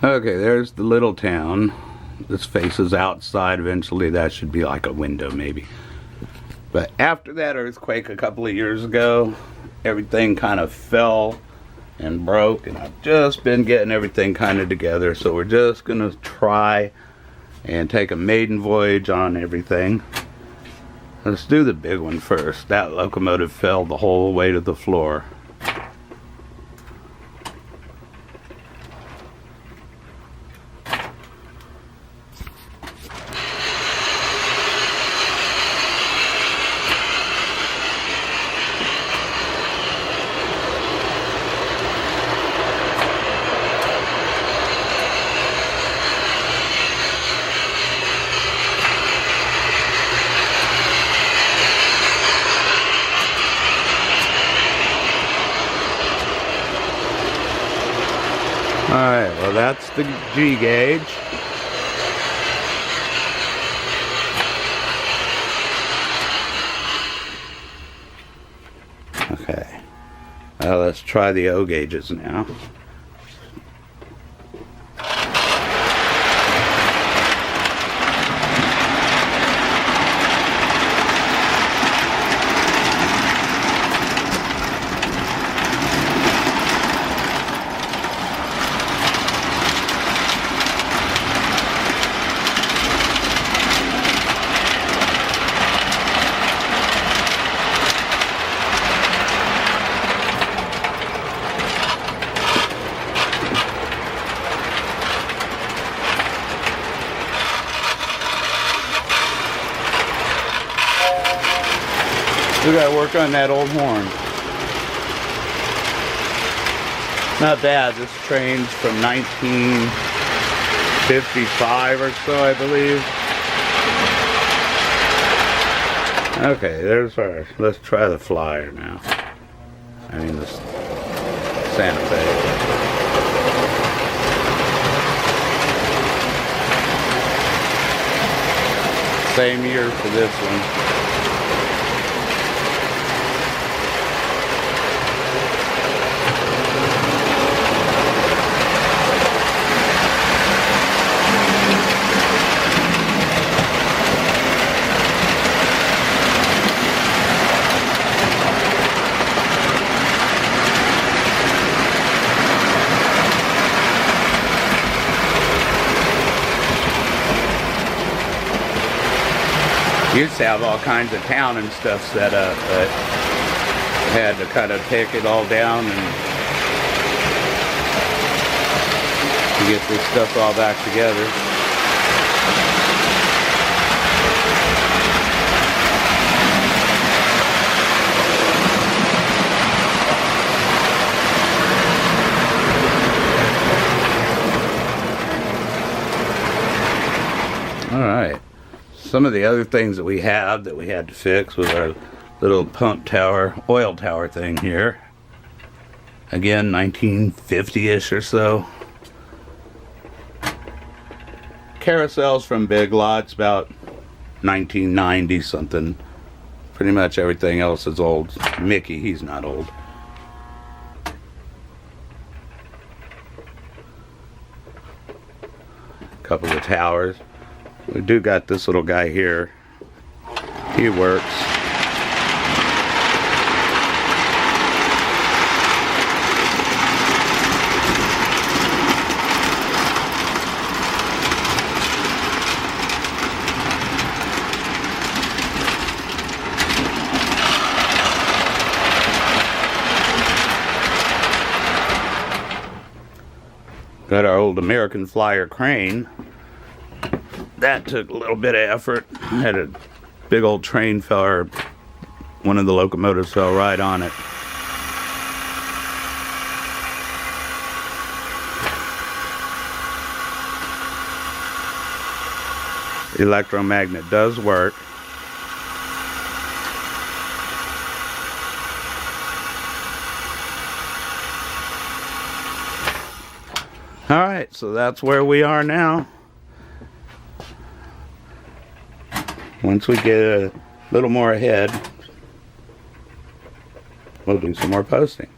Okay, there's the little town. This faces outside. Eventually that should be like a window maybe. But after that earthquake a couple of years ago, everything kind of fell and broke, and I've just been getting everything kind of together. So we're just gonna try and take a maiden voyage on everything. Let's do the big one first. That locomotive fell the whole way to the floor. Alright, well that's the G gauge. Okay, let's try the O gauges now. We gotta work on that old horn. Not bad. This train's from 1955 or so, I believe. Okay, there's ours. Let's try the Flyer now. I mean the Santa Fe. Same year for this one. Used to have all kinds of town and stuff set up, but had to kind of take it all down and get this stuff all back together. All right. Some of the other things that we had to fix was our little pump tower, oil tower thing here. Again, 1950-ish or so. Carousels from Big Lots, about 1990 something. Pretty much everything else is old. Mickey, he's not old. Couple of towers. We do got this little guy here. He works. Got our old American Flyer crane. That took a little bit of effort. Had a big old train fell, or one of the locomotives fell right on it. The electromagnet does work. Alright, so that's where we are now. Once we get a little more ahead, we'll do some more posting.